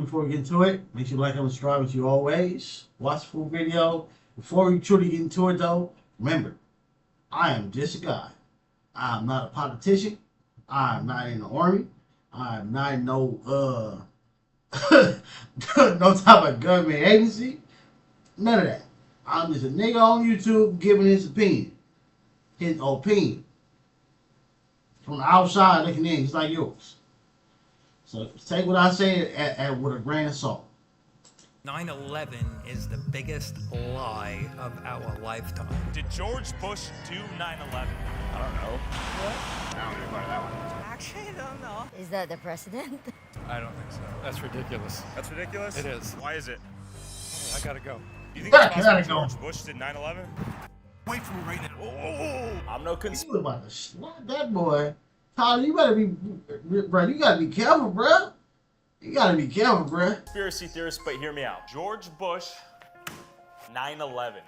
Before we get into it, make sure you like and subscribe as you always. Watch the full video. Before we truly get into it though, remember, I am just a guy. I am not a politician. I am not in the army. I am not in no no type of government agency. None of that. I'm just a nigga on YouTube giving his opinion. His opinion. From the outside looking in, just like yours. So take what I say with a grain of salt. 9/11 is the biggest lie of our lifetime. Did George Bush do 9/11? I don't know. What? I don't know that one. Actually, I don't know. Is that the president? I don't think so. That's ridiculous. That's ridiculous? It is. Why is it? I gotta go. Do you think it's Gotta possible go. George Bush did 9/11? Wait for me right now. Oh, I'm no You conspiracy. was about to slap that boy. Tyler, you better be, bro. You gotta be careful, bro. You gotta be careful, bro. Theorist, but hear me out. George Bush, 9/11.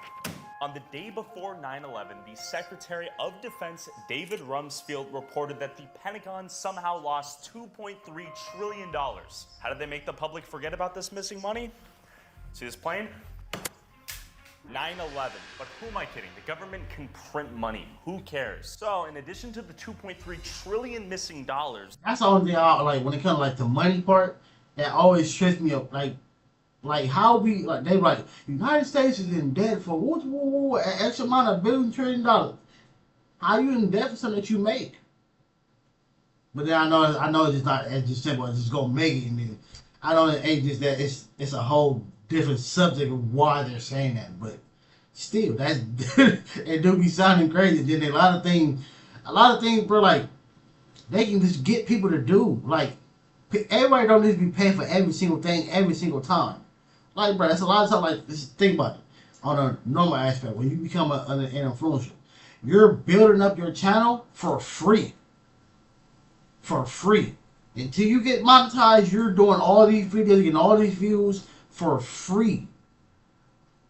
On the day before 9/11, the Secretary of Defense, David Rumsfeld, reported that the Pentagon somehow lost $2.3 trillion. How did they make the public forget about this missing money? See this plane? 9/11. But who am I kidding? The government can print money. Who cares? So, in addition to the 2.3 trillion missing dollars, That's the only thing I like when it comes to like the money part. That always trips me up. Like how we like they like United States is in debt for an X amount of $1 trillion. How you in debt for something that you make? But then I know it's just not as just simple as just gonna make it. And then I know it ain't just that. It's a whole different subject of why they're saying that. But still, that's it do be sounding crazy. Then a lot of things, bro. Like they can just get people to do. Like everybody don't need to be paying for every single thing every single time. Like, bro, that's a lot of time. Like, just think about it. On a normal aspect, when you become an influencer, you're building up your channel for free. For free. Until you get monetized, you're doing all these videos, getting all these views for free.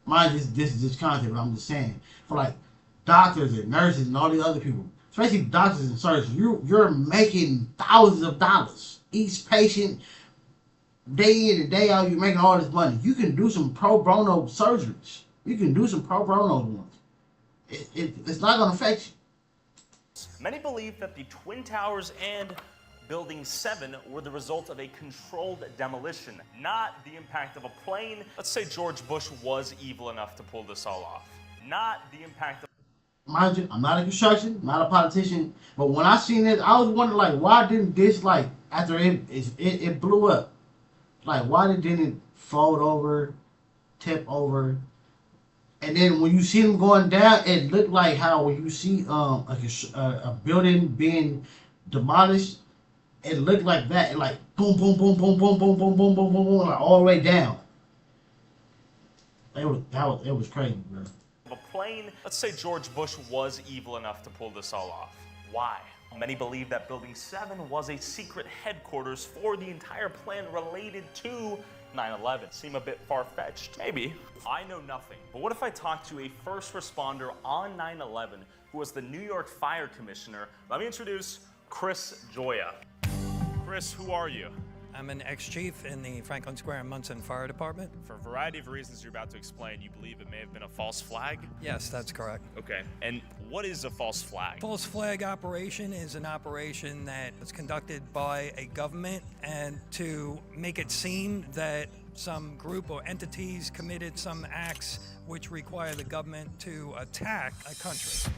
Mind this is just content, but I'm just saying. For like doctors and nurses and all these other people, especially doctors and surgeons, you're making thousands of dollars. Each patient, day in and day out, you're making all this money. You can do some pro bono surgeries. You can do some pro bono ones. It's not going to affect you. many believe that the Twin Towers and Building 7 were the result of a controlled demolition, not the impact of a plane. Let's say George Bush was evil enough to pull this all off. Not the impact of... Mind you, I'm not in construction, not a politician, but when I seen it, I was wondering, like, why didn't this, like, after it blew up, like, why didn't it fold over, tip over, and then when you see them going down, it looked like how when you see a building being demolished, it looked like that, like boom, boom, boom, boom, boom, boom, boom, boom, boom, boom, boom, like all the way down. It was crazy, bro. a plane. Let's say George Bush was evil enough to pull this all off. Why? Many believe that Building 7 was a secret headquarters for the entire plan related to 9/11. Seem a bit far-fetched? Maybe. I know nothing, but what if I talked to a first responder on 9/11 who was the New York Fire Commissioner? Let me introduce Chris Joya. Chris, who are you? I'm an ex-chief in the Franklin Square and Munson Fire Department. For a variety of reasons you're about to explain, you believe it may have been a false flag? Yes, that's correct. Okay, and what is a false flag? False flag operation is an operation that is conducted by a government and to make it seem that some group or entities committed some acts which require the government to attack a country.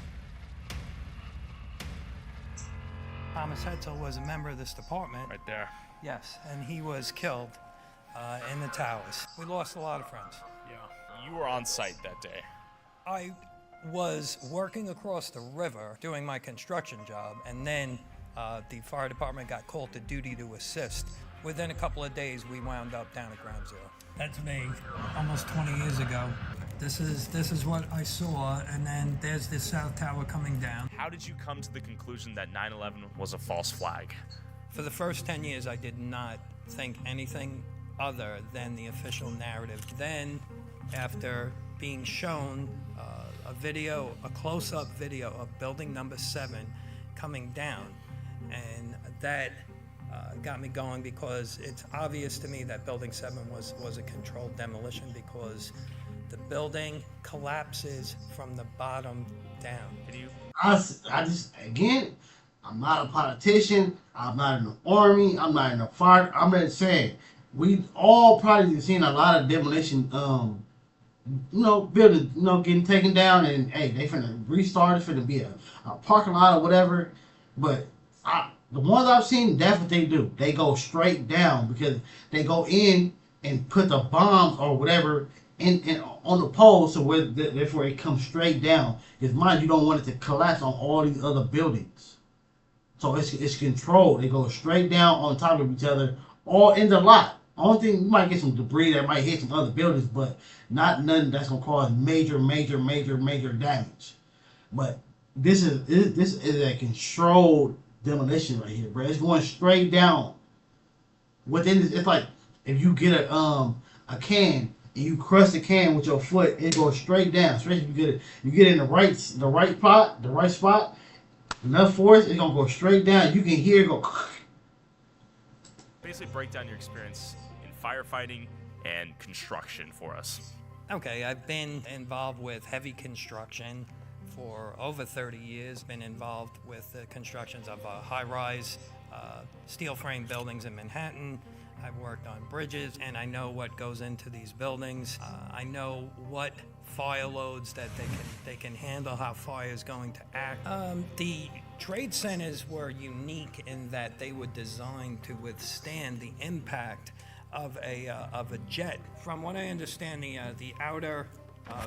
Thomas Hetzel was a member of this department. Right there. Yes, and he was killed in the towers. We lost a lot of friends. Yeah. You were on site that day. I was working across the river doing my construction job, and then the fire department got called to duty to assist. Within a couple of days, we wound up down at Ground Zero. That's me, almost 20 years ago. This is what I saw, and then there's this South Tower coming down. How did you come to the conclusion that 9/11 was a false flag? For the first 10 years, I did not think anything other than the official narrative. Then, after being shown a close-up video of building number 7 coming down, and that got me going because it's obvious to me that Building 7 was a controlled demolition because the building collapses from the bottom down. I just, again, I'm not a politician. I'm not in the army. I'm not in the fire. I'm just saying, we all probably seen a lot of demolition, buildings, getting taken down, and hey, they finna restart. It's finna be a parking lot or whatever. But the ones I've seen, that's what they do. They go straight down because they go in and put the bombs or whatever in on the poles, so therefore it comes straight down. Because mind you, don't want it to collapse on all these other buildings. So it's controlled. They go straight down on top of each other, all in the lot. Only thing, you might get some debris that might hit some other buildings, but not nothing that's gonna cause major damage. But this is a controlled demolition right here, bro. It's going straight down. Within this, it's like if you get a can and you crush the can with your foot, it goes straight down. Especially if you get in the right spot, enough force, it's gonna go straight down. You can hear it go. Basically, break down your experience in firefighting and construction for us. Okay, I've been involved with heavy construction for over 30 years. Been involved with the constructions of high-rise steel frame buildings in Manhattan. I've worked on bridges, and I know what goes into these buildings. I know what fire loads that they can handle, how fire is going to act. The trade centers were unique in that they were designed to withstand the impact of a jet. From what I understand, the outer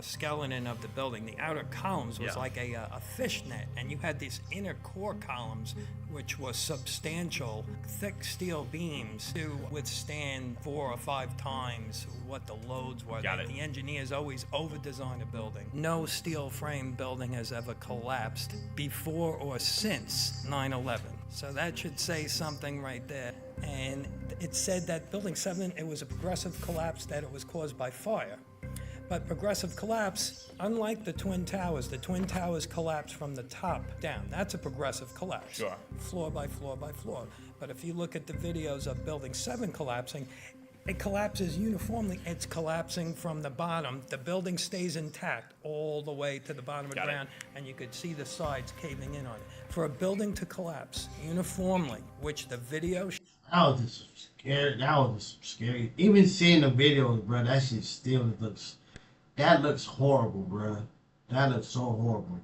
skeleton of the building, the outer columns was like a fishnet, and you had these inner core columns which was substantial, thick steel beams to withstand 4 or 5 times what the loads were. The engineers always over-design a building. No steel frame building has ever collapsed before or since 9/11. So that should say something right there. And it said that Building 7, it was a progressive collapse, that it was caused by fire. But progressive collapse, unlike the Twin Towers collapse from the top down. That's a progressive collapse. Sure. Floor by floor by floor. But if you look at the videos of Building 7 collapsing, it collapses uniformly. It's collapsing from the bottom. The building stays intact all the way to the bottom of the ground, and you could see the sides caving in on it. For a building to collapse uniformly, which the video... That was just scary. Even seeing the videos, bro, that shit still looks... That looks horrible, bro. That looks so horrible.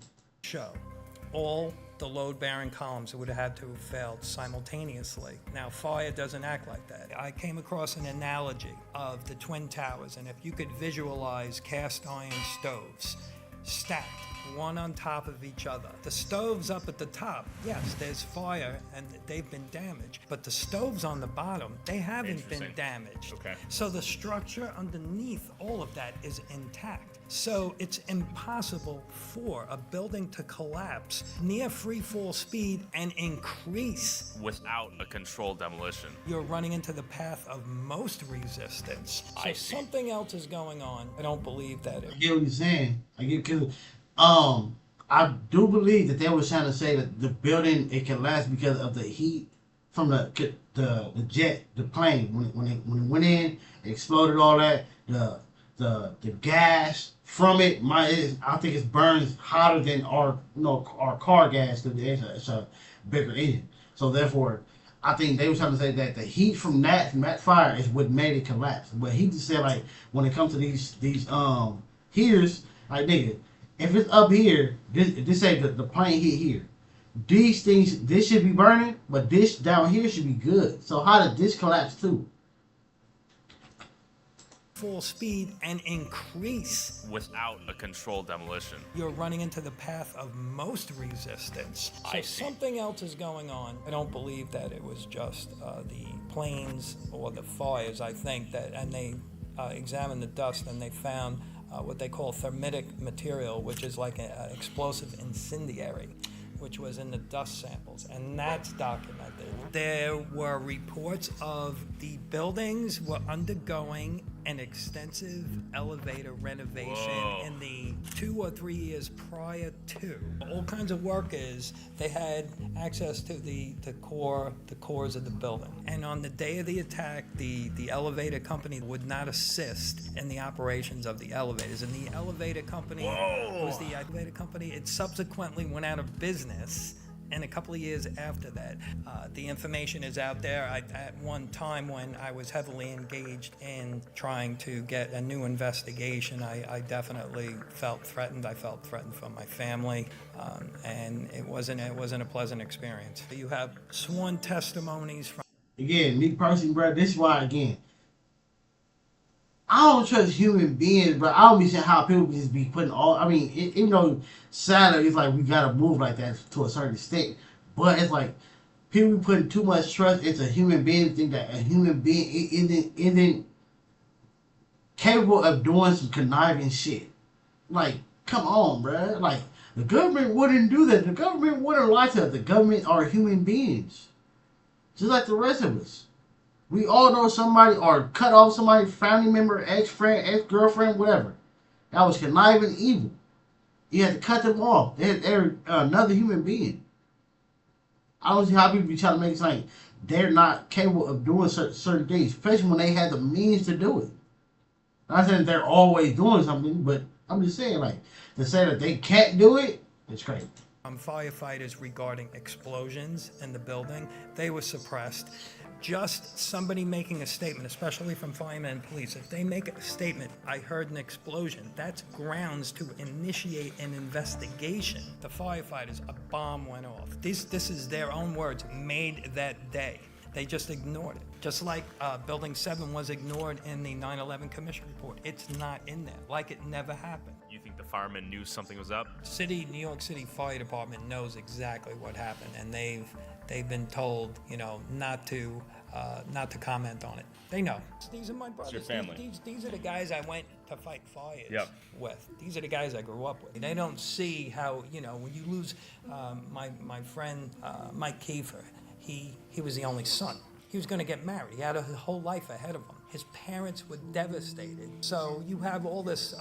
All the load-bearing columns would have had to have failed simultaneously. Now, fire doesn't act like that. I came across an analogy of the Twin Towers, and if you could visualize cast iron stoves stacked one on top of each other. The stoves up at the top, yes, there's fire and they've been damaged, but the stoves on the bottom, they haven't been damaged. Okay. So the structure underneath all of that is intact. So it's impossible for a building to collapse near free fall speed and increase without a controlled demolition. You're running into the path of most resistance. So something else is going on. I don't believe that. I get what you're saying. I do believe that they were trying to say that the building, it can last because of the heat from the jet, the plane when it went in, it exploded, all that. The gas from it, I think it burns hotter than our car gas because it's a bigger engine. So therefore, I think they were trying to say that the heat from that fire is what made it collapse. But he just said, like, when it comes to these here's like, nigga, if it's up here, this say the plane hit here. These things, this should be burning, but this down here should be good. So how did this collapse too? Full speed and increase without a controlled demolition. You're running into the path of most resistance. So something else is going on. I don't believe that it was just the planes or the fires. I think that, and they examined the dust and they found what they call thermitic material, which is like an explosive incendiary, which was in the dust samples, and that's documented. There were reports of the buildings were undergoing an extensive elevator renovation in the 2 or 3 years prior to. All kinds of workers, they had access to the cores of the building. And on the day of the attack, the elevator company would not assist in the operations of the elevators. And the elevator company it subsequently went out of business. And a couple of years after that, the information is out there. At one time when I was heavily engaged in trying to get a new investigation, I definitely felt threatened. I felt threatened from my family, and it wasn't a pleasant experience. You have sworn testimonies from. Again, me personally, bro, this is why, again, I don't trust human beings, but I don't be seeing how people just be putting all. I mean, even though sadly, it's like we gotta move like that to a certain extent, but it's like people be putting too much trust into human beings. Think that a human being isn't capable of doing some conniving shit. Like, come on, bro. Like, the government wouldn't do that. The government wouldn't lie to us. The government are human beings, just like the rest of us. We all know somebody or cut off somebody, family member, ex-friend, ex-girlfriend, whatever. That was conniving evil. You had to cut them off. They're another human being. I don't see how people be trying to make it like they're not capable of doing certain things, especially when they had the means to do it. Not saying they're always doing something, but I'm just saying, like, to say that they can't do it, it's crazy. Firefighters regarding explosions in the building, they were suppressed. Just somebody making a statement, especially from firemen and police, if they make a statement, I heard an explosion, that's grounds to initiate an investigation. The firefighters, a bomb went off. This is their own words, made that day. They just ignored it. Just like Building 7 was ignored in the 9/11 Commission report. It's not in there, like it never happened. You think the firemen knew something was up? New York City Fire Department knows exactly what happened, and they've been told, not to comment on it. They know. These are my brothers. It's your family. These are the guys I went to fight fires with. These are the guys I grew up with. They don't see how, when you lose my friend Mike Kiefer, he was the only son. He was going to get married. He had a whole life ahead of him. His parents were devastated. So you have all this,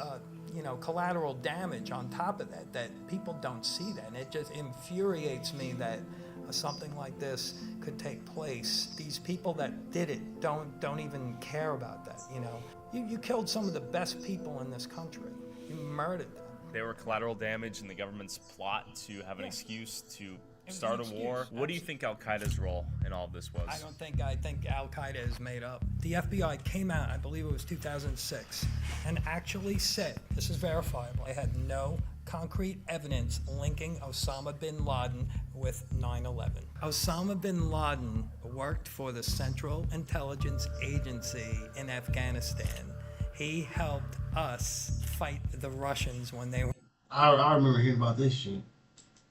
collateral damage on top of that people don't see that. And it just infuriates me that something like this could take place. These people that did it don't even care about that, You killed some of the best people in this country. You murdered them. They were collateral damage in the government's plot to have an excuse to start a war. What do you think Al-Qaeda's role in all of this was? I think Al-Qaeda is made up. The FBI came out, I believe it was 2006, and actually said, this is verifiable, they had no concrete evidence linking Osama bin Laden with 9/11. Osama bin Laden worked for the Central Intelligence Agency in Afghanistan. He helped us fight the Russians when they were... I remember hearing about this shit.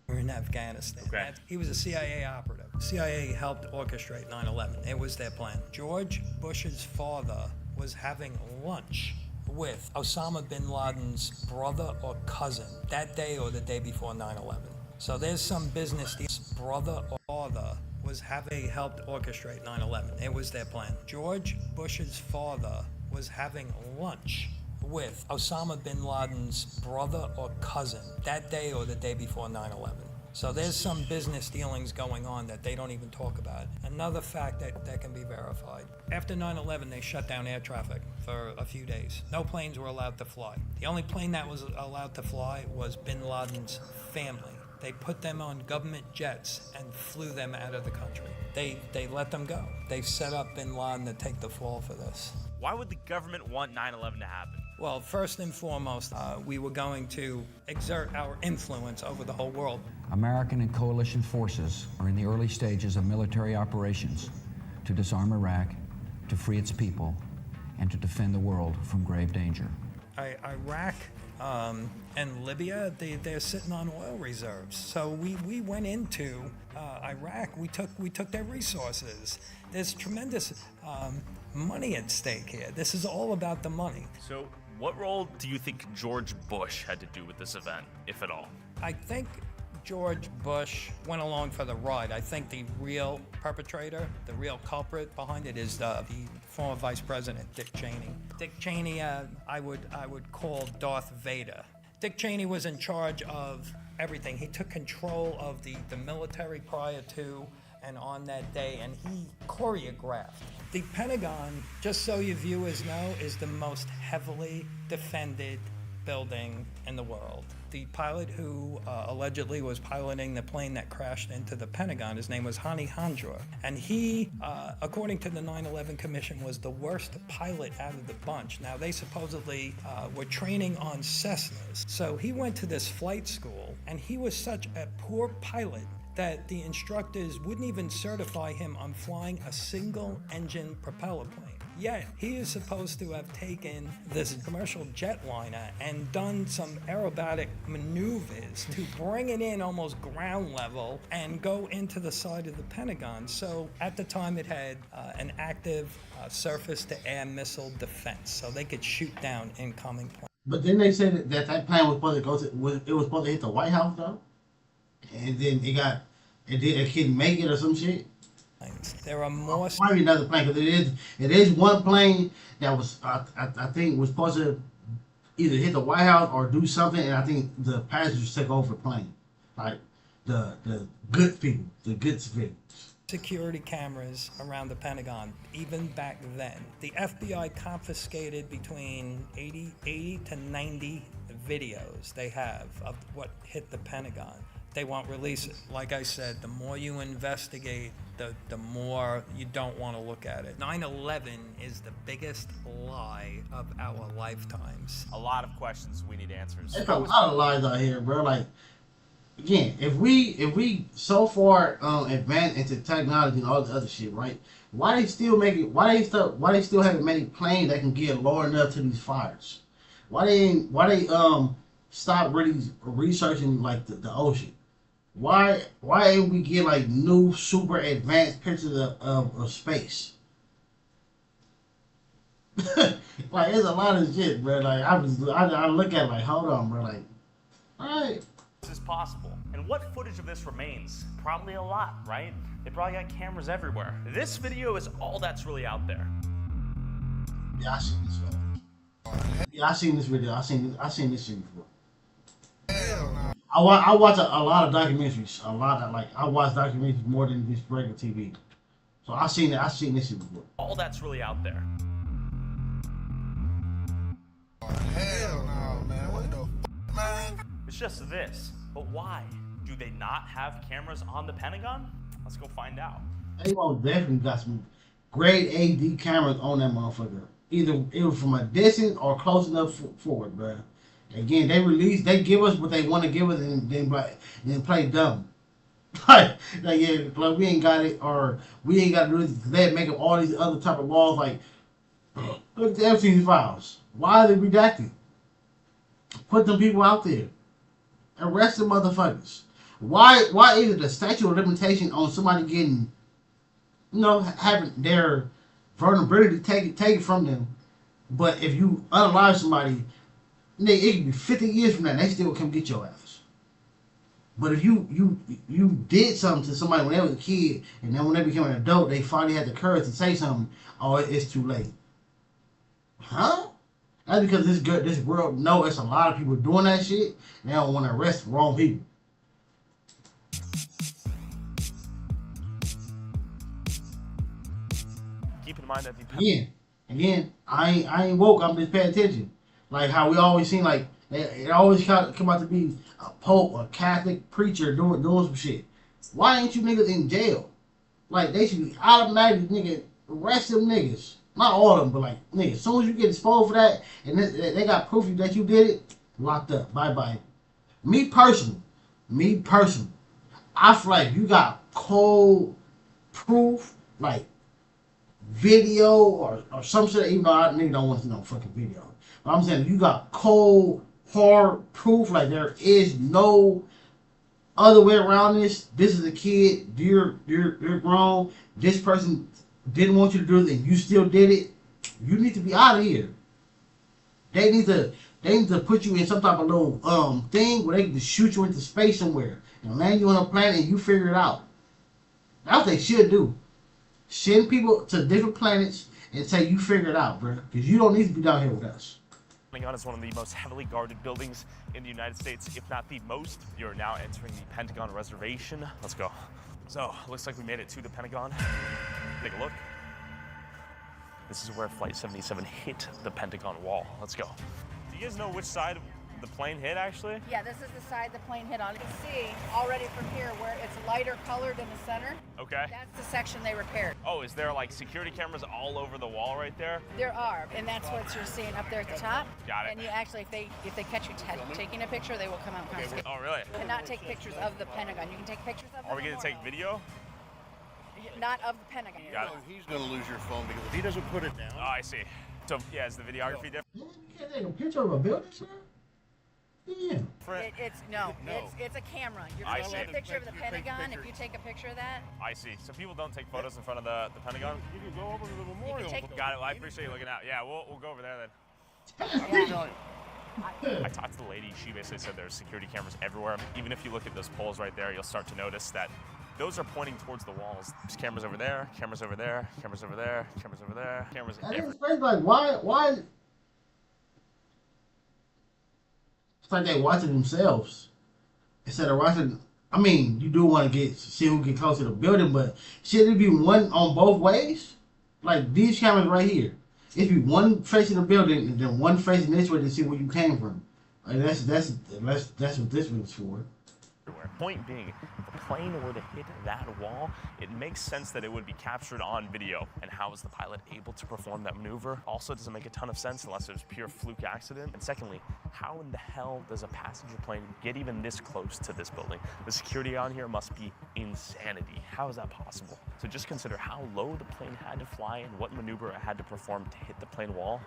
In Afghanistan. Okay. He was a CIA operative. CIA helped orchestrate 9/11. It was their plan. George Bush's father was having lunch with Osama bin Laden's brother or cousin that day or the day before 9/11. So there's some business. His brother or father was helped orchestrate 9/11. It was their plan. George Bush's father was having lunch with Osama bin Laden's brother or cousin that day or the day before 9/11. So there's some business dealings going on that they don't even talk about. Another fact that can be verified. After 9/11, they shut down air traffic for a few days. No planes were allowed to fly. The only plane that was allowed to fly was bin Laden's family. They put them on government jets and flew them out of the country. They let them go. They set up bin Laden to take the fall for this. Why would the government want 9/11 to happen? Well, first and foremost, we were going to exert our influence over the whole world. American and coalition forces are in the early stages of military operations to disarm Iraq, to free its people, and to defend the world from grave danger. Iraq and Libya, they're sitting on oil reserves. So we went into Iraq. We took their resources. There's tremendous money at stake here. This is all about the money. So what role do you think George Bush had to do with this event, if at all? I think George Bush went along for the ride. I think the real perpetrator, the real culprit behind it is the former Vice President, Dick Cheney. Dick Cheney, I would call Darth Vader. Dick Cheney was in charge of everything. He took control of the military prior to and on that day, and he choreographed. The Pentagon, just so you viewers know, is the most heavily defended building in the world. The pilot who allegedly was piloting the plane that crashed into the Pentagon, his name was Hani Hanjour, and he, according to the 9/11 Commission, was the worst pilot out of the bunch. Now, they supposedly were training on Cessnas, so he went to this flight school, and he was such a poor pilot that the instructors wouldn't even certify him on flying a single-engine propeller plane. Yet, he is supposed to have taken this commercial jetliner and done some aerobatic maneuvers to bring it in almost ground level and go into the side of the Pentagon. So, at the time, it had an active surface-to-air missile defense, so they could shoot down incoming planes. But then they said that plane was supposed to go to, it was supposed to hit the White House, though? And then it couldn't make it or some shit? There are more. Maybe another plane, because it is one plane that was I think was supposed to either hit the White House or do something, and I think the passengers took over the plane, like the good people, the good civilians. Security cameras around the Pentagon, even back then. The FBI confiscated between 80 to 90 videos they have of what hit the Pentagon. They won't release it. Like I said, the more you investigate, the more you don't want to look at it. 9/11 is the biggest lie of our lifetimes. A lot of questions we need answers. There's a lot of lies out here, bro. Like, again, if we so far advanced into technology and all the other shit, right? Why they still haven't made planes that can get low enough to these fires? Why they stop really researching like the ocean? Why ain't we get like new super advanced pictures of space? Like, there's a lot of shit, bro. Like, I look at it like, hold on, bro. Like, all right. This is possible. And what footage of this remains? Probably a lot, right? They probably got cameras everywhere. This video is all that's really out there. Yeah, I seen this video. Yeah, I seen this video. I seen this shit before. Hell no. I watch a lot of documentaries. I watch documentaries more than just regular TV. So I seen this shit before. All that's really out there. Hell no, man. What the f, man? It's just this. But why? Do they not have cameras on the Pentagon? Let's go find out. They most definitely got some grade AD cameras on that motherfucker. Either it was from a distance or close enough forward, bro. Again, they give us what they want to give us, and then play dumb. Like yeah, like we ain't got it, or we ain't got to do this. They make up all these other type of laws. Like, look at the Epstein files. Why are they redacted? Put them people out there. Arrest the motherfuckers. Why is it the statute of limitation on somebody getting, having their vulnerability taken from them? But if you unalive somebody, it could be 50 years from now, they still come get your ass. But if you did something to somebody when they was a kid, and then when they became an adult, they finally had the courage to say something, it's too late. Huh? That's because this world know it's a lot of people doing that shit, and they don't want to arrest the wrong people. Keep in mind that Again, I ain't woke, I'm just paying attention. Like how we always seem like it always come out to be a pope, a Catholic preacher doing some shit. Why ain't you niggas in jail? Like, they should be automatically arrest them niggas. Not all of them, but like, nigga, as soon as you get exposed for that, and they got proof that you did it, locked up. Bye-bye. Me personally, I feel like you got cold proof, like video or some shit, even though I nigga don't want to see no fucking video. But I'm saying, if you got cold, hard proof, like there is no other way around this. This is a kid, you're grown, this person didn't want you to do it and you still did it, you need to be out of here. They need to They need to put you in some type of little thing where they can just shoot you into space somewhere and land you on a planet and you figure it out. That's what they should do. Send people to different planets and say you figure it out, bro. Because you don't need to be down here with us. Pentagon is one of the most heavily guarded buildings in the United States, if not the most. You're now entering the Pentagon reservation. Let's go. So, looks like we made it to the Pentagon. Take a look. This is where Flight 77 hit the Pentagon wall. Let's go. Do you guys know which side the plane hit, actually? Yeah, this is the side the plane hit on. You can see already from here where it's lighter colored in the center. Okay. That's the section they repaired. Oh, is there like security cameras all over the wall right there? There are, and that's what you're seeing up there at the top. Got it. And you actually, if they catch you taking a picture, they will come out and confiscate. Oh, really? You cannot take pictures of the Pentagon. You can take pictures of the Are we gonna take memorial. video? Not of the Pentagon. Got it. He's gonna lose your phone because if he doesn't put it down. Oh, I see. So, yeah, is the videography different? Man, you can't take a picture of a building, sir? Yeah. It's a camera. You're I going to see. take a picture of the Pentagon. If you take a picture of that, I see. So people don't take photos in front of the Pentagon? You can go over to the memorial. take- Got it. Well, I appreciate you looking out. Yeah, we'll go over there then. I talked to the lady. She basically said there's security cameras everywhere. Even if you look at those poles right there, you'll start to notice that those are pointing towards the walls. There's cameras over there, cameras over there, cameras over there, cameras over there, cameras That everywhere. is crazy. Like, why? It's like they watching themselves instead of watching. I mean, you do want to see who get close to the building, but should it be one on both ways? Like these cameras right here, it should be one facing the building and then one facing this way to see where you came from. Like that's what this one's for. Point being, if a plane were to hit that wall, it makes sense that it would be captured on video. And how is the pilot able to perform that maneuver? Also doesn't make a ton of sense unless it was pure fluke accident. And secondly, how in the hell does a passenger plane get even this close to this building? The security on here must be insanity. How is that possible? So just consider how low the plane had to fly and what maneuver it had to perform to hit the plane wall.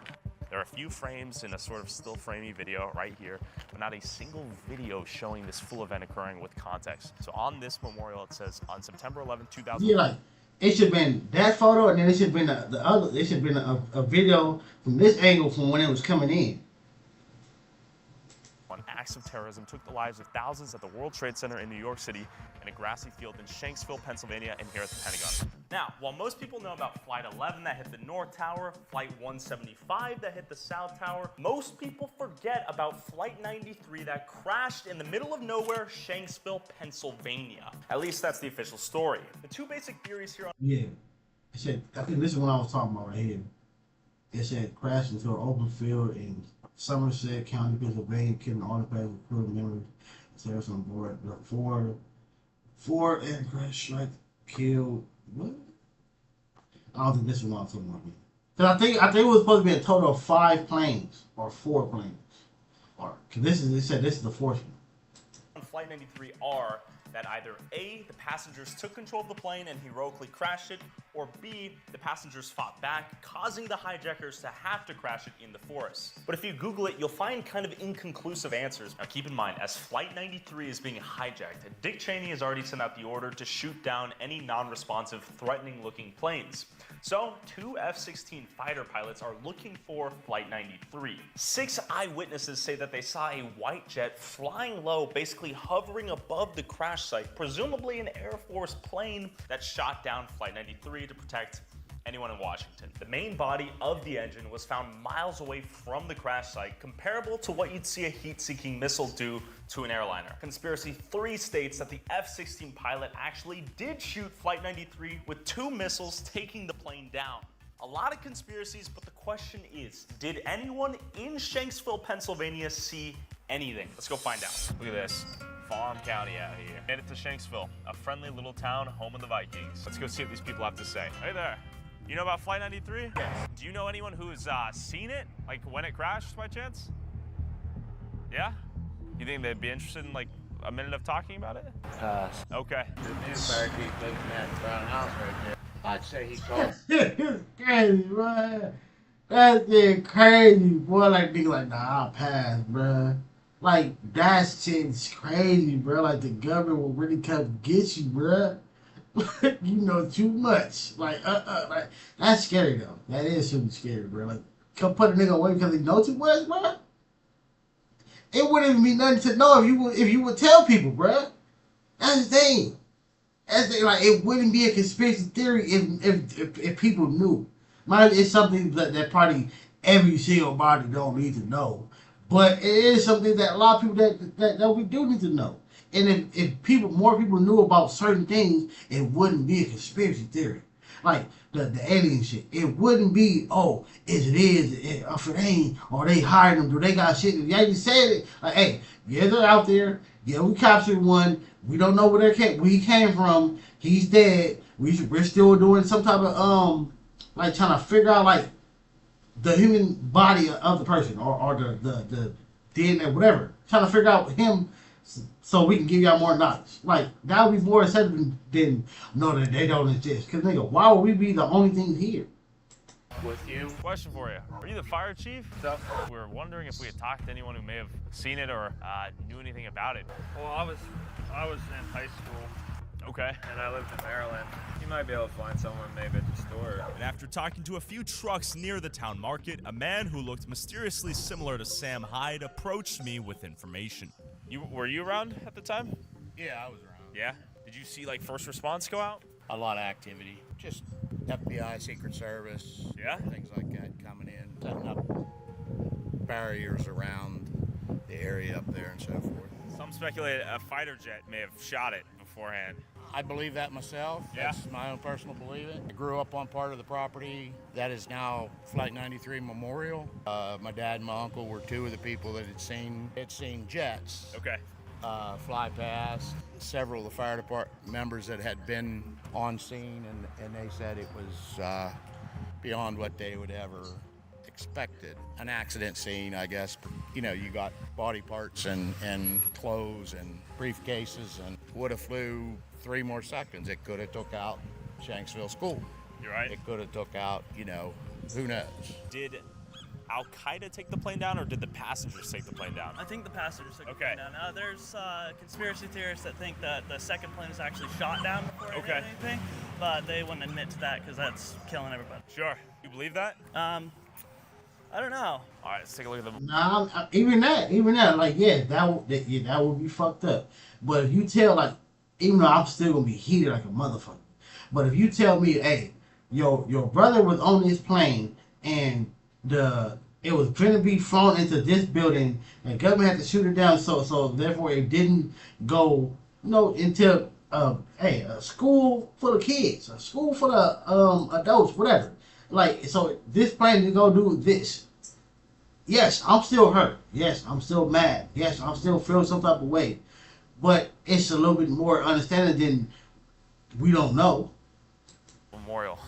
There are a few frames in a sort of still framey video right here, but not a single video showing this full event occurring with context. So on this memorial, it says on September 11, 2000. Yeah, like it should have been that photo, and then it should have been the other. It should have been a video from this angle from when it was coming in. Acts of terrorism took the lives of thousands at the World Trade Center in New York City and a grassy field in Shanksville, Pennsylvania, and here at the Pentagon. Now, while most people know about Flight 11 that hit the North Tower, Flight 175 that hit the South Tower, most people forget about Flight 93 that crashed in the middle of nowhere, Shanksville, Pennsylvania. At least that's the official story. The two basic theories here on Yeah, it said. I think this is what I was talking about right here. It said crashed into an open field in Somerset County, Pennsylvania, killing all the passengers, crew members, service on board. The four aircraft strike killed. What? I don't think this is what I'm talking about. Cause I think it was supposed to be a total of 5 planes or 4 planes, or cause it said this is the 4th one. on Flight 93 are that either A, the passengers took control of the plane and heroically crashed it, or B, the passengers fought back, causing the hijackers to have to crash it in the forest. But if you Google it, you'll find kind of inconclusive answers. Now keep in mind, as Flight 93 is being hijacked, Dick Cheney has already sent out the order to shoot down any non-responsive, threatening-looking planes. So, 2 F-16 fighter pilots are looking for Flight 93. 6 eyewitnesses say that they saw a white jet flying low, basically hovering above the crash site, presumably an Air Force plane that shot down Flight 93 to protect anyone in Washington. The main body of the engine was found miles away from the crash site, comparable to what you'd see a heat-seeking missile do to an airliner. Conspiracy 3 states that the F-16 pilot actually did shoot Flight 93 with 2 missiles taking the plane down. A lot of conspiracies, but the question is, did anyone in Shanksville, Pennsylvania see anything? Let's go find out. Look at this. Farm County out here. Made it to Shanksville, a friendly little town, home of the Vikings. Let's go see what these people have to say. Hey there. You know about Flight 93? Yes. Do you know anyone who's seen it? Like when it crashed by chance? Yeah? You think they'd be interested in like a minute of talking about it? Okay. The new factory living in that brown house right there. I'd say he called. It's crazy, man. That's it crazy, boy. Like, nigga, like, nah, I'll pass, bruh. Like, that shit's crazy, bro. Like, the government will really come get you, bruh. You know too much. Like, like, that's scary, though. That is super scary, bro. Like, come put a nigga away because he know too much, bro. it wouldn't even be nothing to know if you would tell people, bruh. That's the thing. Like, it wouldn't be a conspiracy theory if people knew. It's something that probably every single body don't need to know, but it is something that a lot of people that we do need to know. And if more people knew about certain things, it wouldn't be a conspiracy theory. Like the alien shit, it wouldn't be, oh, if it ain't, or they hired them, do they got shit? If they said it, like, hey, yeah, they're out there. Yeah, we captured one. We don't know where he came from. He's dead. We're still doing some type of like trying to figure out like the human body of the person or the DNA, whatever. Trying to figure out him so we can give y'all more knowledge. Like, that would be more acceptable than know that they don't exist. Because, nigga, why would we be the only thing here? With you. Question for you. Are you the fire chief? So, we were wondering if we had talked to anyone who may have seen it or knew anything about it. Well, I was in high school. Okay. And I lived in Maryland. You might be able to find someone maybe at the store. And after talking to a few trucks near the town market, a man who looked mysteriously similar to Sam Hyde approached me with information. Were you around at the time? Yeah, I was around. Yeah? Did you see, like, first response go out? A lot of activity. Just FBI, Secret Service. Yeah? Things like that coming in, setting up barriers around the area up there and so forth. Some speculate a fighter jet may have shot it beforehand. I believe that myself. Yeah. That's my own personal believing. I grew up on part of the property that is now Flight 93 Memorial. My dad and my uncle were two of the people that had seen jets. Okay. Fly past. Several of the fire department members that had been on scene, and they said it was beyond what they would ever expected. An accident scene, I guess. You know, you got body parts and clothes and briefcases, and would have flew 3 more seconds. It could have took out Shanksville School. You're right. It could have took out, you know, who knows. Did Al-Qaeda take the plane down, or did the passengers take the plane down? I think the passengers took the plane down. There's conspiracy theorists that think that the second plane was actually shot down before it hit anything, but they wouldn't admit to that because that's killing everybody. Sure. You believe that? I don't know. All right, let's take a look at the... Nah, even that, like, yeah, that would be fucked up. But if you tell, like, even though I'm still gonna be heated like a motherfucker, but if you tell me, hey, your brother was on this plane and it was going to be flown into this building, and government had to shoot it down, so therefore it didn't go, into a school full of kids, a school full of adults, whatever. Like, so this plane didn't go do this. Yes, I'm still hurt. Yes, I'm still mad. Yes, I'm still feeling some type of way. But it's a little bit more understanding than we don't know. Memorial.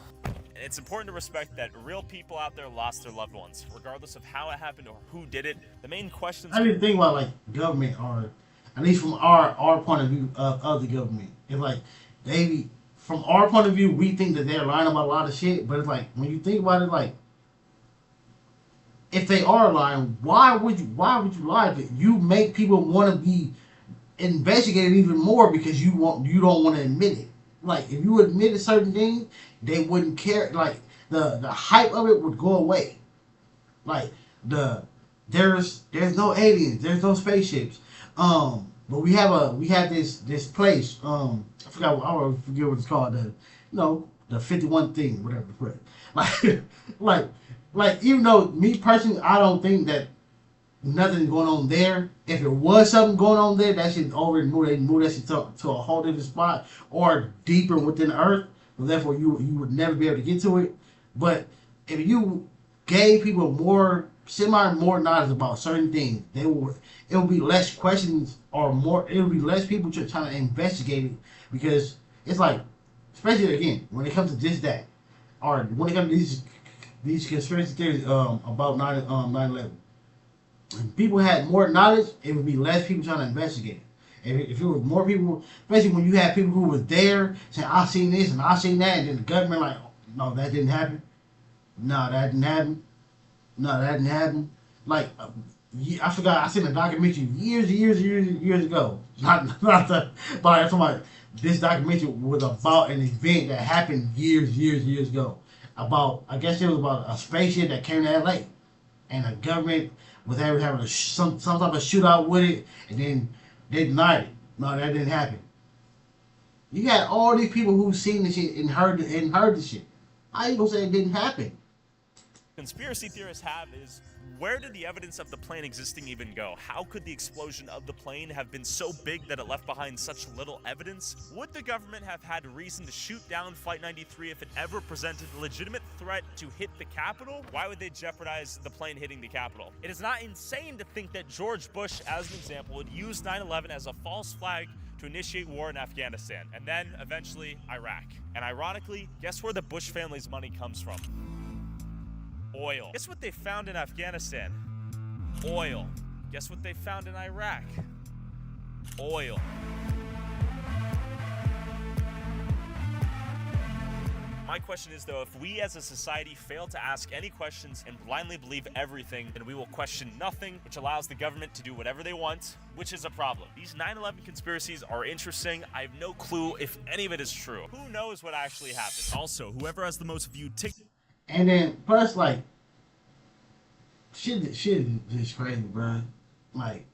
It's important to respect that real people out there lost their loved ones, regardless of how it happened or who did it. The main questions... I didn't think about, like, government, or at least from our point of view of the government. It's like, from our point of view, we think that they're lying about a lot of shit, but it's like, when you think about it, like, if they are lying, why would you lie? If you make people want to be investigated even more because you don't want to admit it. Like, if you admitted certain things, they wouldn't care. Like, the hype of it would go away. Like, there's no aliens, there's no spaceships. But we have this place. I forget what it's called. The 51 thing, whatever. Like even though me personally, I don't think that nothing's going on there. If there was something going on there, that shit already move that shit to a whole different spot or deeper within the earth. So therefore, you would never be able to get to it. But if you gave people more knowledge about certain things, it would be less questions or more. It would be less people trying to investigate it, because it's like, especially again when it comes to this, that, or when it comes to these conspiracy theories about 9/11. If people had more knowledge, it would be less people trying to investigate it. If it was more people, especially when you had people who were there saying, I seen this and I seen that, and then the government like, no, that didn't happen. No, that didn't happen. No, that didn't happen. Like, I forgot, I seen a documentary years ago. Not but I'm talking about this documentary was about an event that happened years ago. I guess it was about a spaceship that came to LA. and the government was able to have some type of shootout with it, and then they denied it. No, that didn't happen. You had all these people who seen the shit and heard the shit. How you gonna say it didn't happen? Conspiracy theorists have is, where did the evidence of the plane existing even go? How could the explosion of the plane have been so big that it left behind such little evidence? Would the government have had reason to shoot down Flight 93 if it ever presented a legitimate threat to hit the Capitol? Why would they jeopardize the plane hitting the Capitol? It is not insane to think that George Bush, as an example, would use 9/11 as a false flag to initiate war in Afghanistan, and then eventually Iraq. And ironically, guess where the Bush family's money comes from? Oil. Guess what they found in Afghanistan? Oil. Guess what they found in Iraq? Oil. My question is, though, if we as a society fail to ask any questions and blindly believe everything, then we will question nothing, which allows the government to do whatever they want, which is a problem. These 9/11 conspiracies are interesting. I have no clue if any of it is true. Who knows what actually happened? Also, whoever has the most viewed TikTok. And then plus, like, shit is just crazy, bro. Like,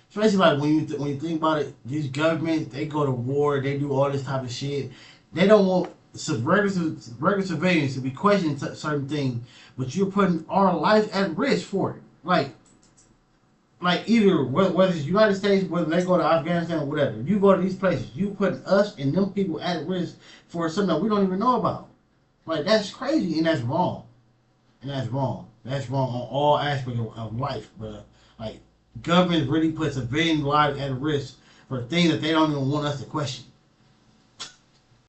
especially like when you think about it, these governments, they go to war, they do all this type of shit. They don't want regular civilians to be questioning certain things, but you're putting our life at risk for it. Like either whether it's United States, whether they go to Afghanistan or whatever, you go to these places, you put us and them people at risk for something that we don't even know about. Like, that's crazy, and that's wrong. And that's wrong. That's wrong on all aspects of life, bro. Like, government really puts civilian lives at risk for things that they don't even want us to question.